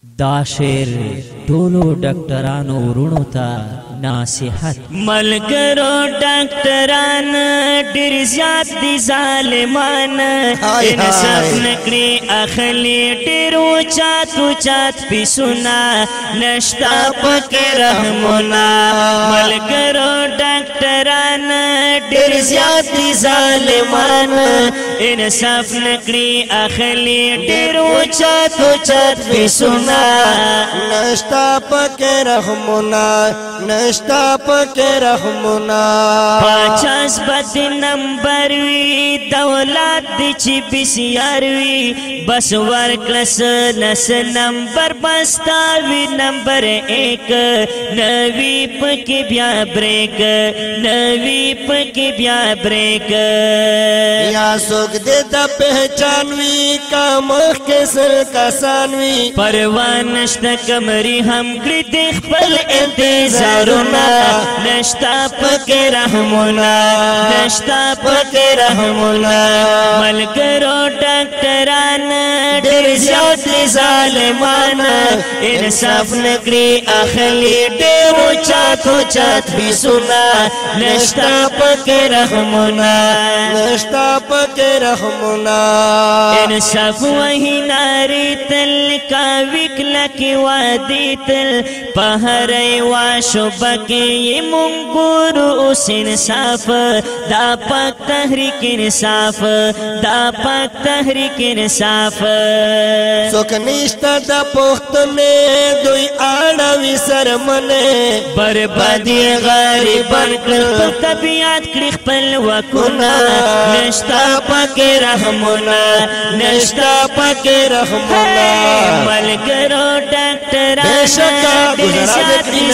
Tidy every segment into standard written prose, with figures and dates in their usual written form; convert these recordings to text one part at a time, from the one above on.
دا شعر ټولو ډاکټرانو ورونو ته نصیحت ملګرو ډاکټران ډېر زیات دي ظالمان انصاف نکړي اخلي ډېر اوچات پیسونه نشتا پکې رحمونه ملګرو ډاکټران ډېر زیات دي ظالمان انصاف نکړي اخلي ډېر اوچات پیسونه نشتا پکې رحمونه نشتا پکې رحمونه 50 بد نمبر وی دولت دی چې بسیار وی بس ورکلس لس نمبر بستا وی نمبر 1 نوی پکې بیا بریک نوی پکې بیا بریک یا سوګ دې د پہچان وی کا مخ کې سر کسان وی پروان نشتا کمری هم کړی د خپل انتظارونه نشتا پکې رحمونه نشتا پکې رحمونه ملګرو ډاکټران ډېر زیات ظالمان انصاف نکړي اخلي ډېر اوچات پیسونه نشتا پکې رحمونه نشتا پکې رحمونه انصاف وهی ناری تل کا وکلا کی وادی تل پهرې واشو بکی مونږ اوس انصاف دا پاک تحریک انصاف دا پاک تحریک انصاف څوک نشته د پښتنې دوی اړوي سرمنه بربادي غریبان کړ طبيعت کړ خپل وکونه نشتا پکې رحمونه نشتا پکې رحمونه ملګرو ډاکټران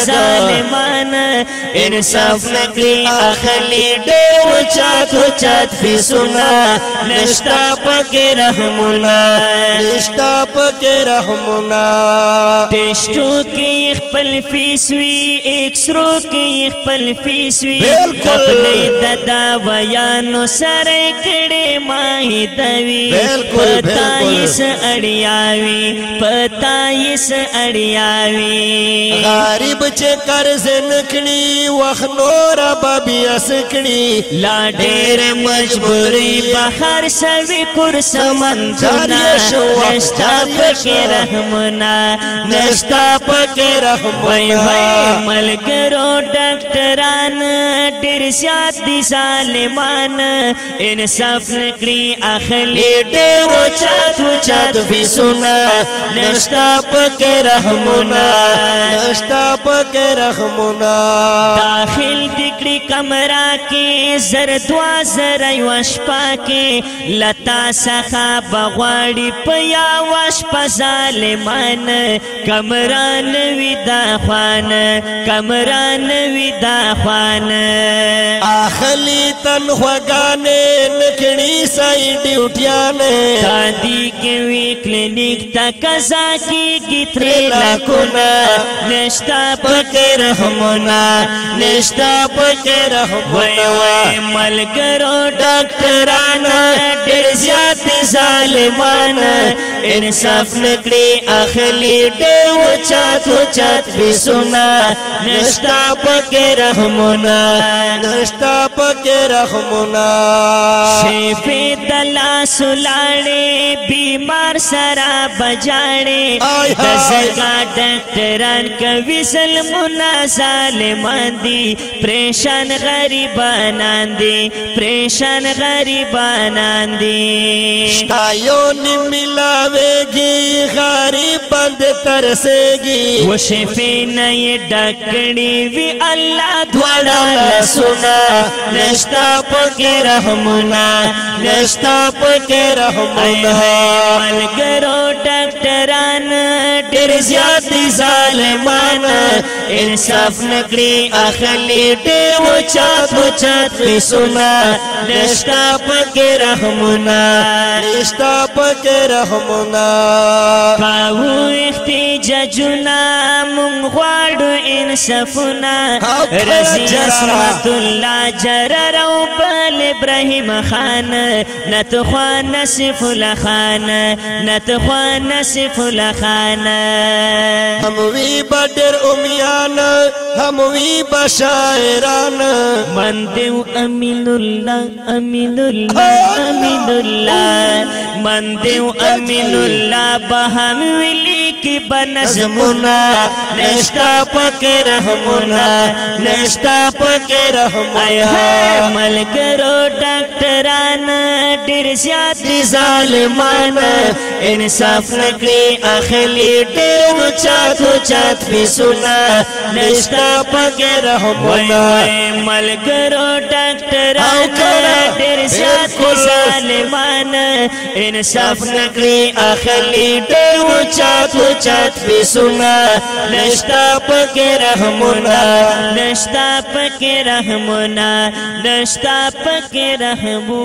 ظالمان انصاف نکړي اخلي ډېر اوچات پیسونه نشتا پکې رحمونه نشتا پکې رحمونه ټیسټو کې خپل فیس وی ایکسرو کې خپل فیس وی خپلې د دوايانو سره کړي ماهیدوي پتا یې اړیاوي پتا یې اړیاوي غریب چې قرض نکړي وخت نور بیا سکړي لا ډېر مجبوري بهر سوي کور سمندرونه نشتا پکې رحمونه نشتا پکې رحمونه ملګرو ډاکټران ډېر زیات دي ظالمان انصاف نکړي اخلي ډېر اوچات پیسونه نشتا پکې رحمونه نشتا پکې رحمونه داخل دکړي کمرا کې زر دوا زر یوش پاکې لتا څخه بغواړي په یا وش په ظالمان کمران وی دا خوان کمران وی دا خوان اخلي تنخواګانې نکړي سای ډیوټیانې دادی کې وی کلینیک تا قضا کې ترې لکونه نشتا پکې رحمونه نشتا پکې رحمونه ملګرو ډاکټران ډېر زیات ظالمان انصاف نکړي اخلي ډېر اوچات پیسونه نشتا پکې رحمونه نشتا پکې رحمونه شفیع دلا سلاړې بیمار سره بجاړې د زګا ډاکټران کوي ظلمونه ظالمان دي پریشان غریبانان دي پریشان غریبانان دي شتایو نیملاویږي غریب بند ترسېږي و شفیع نه یې ډکړي وی الله دواړه لاسونه نشتا پکې رحمونه نشتا پکې رحمونه ملګرو ډاکټران ډېر زیات ظالمان انصاف نکړي اخلي ډېر اوچات پیسونه نشتا پکې رحمونه نشتا پکې رحمونه کاوه احتجاجونه مونږ غواړو انصافونه رضی عصمت الله جرر او بل ابراهیم خان نتخوان نصف الله خان نتخوان نصف الله خان هموی بدر امیان هموی بشاعران من دیو امین الله امین الله امین الله من دیو امین الله بهم ویلی کی بنظمنا نشتا پک رحمنا نشتا پک رحمنا ملګرو ډاکټران ډیر زیات ظالمان انصاف نکړي اخلي ډیر چات پیسونه نشتا پک رحمنا ملګرو ډاکټران ډیر زیات ظالمان انصاف نکړي اخلي ډیر چات پیسونه نشتا پک رحمنا نشتا پک رحمنا نشتا پک رحمنا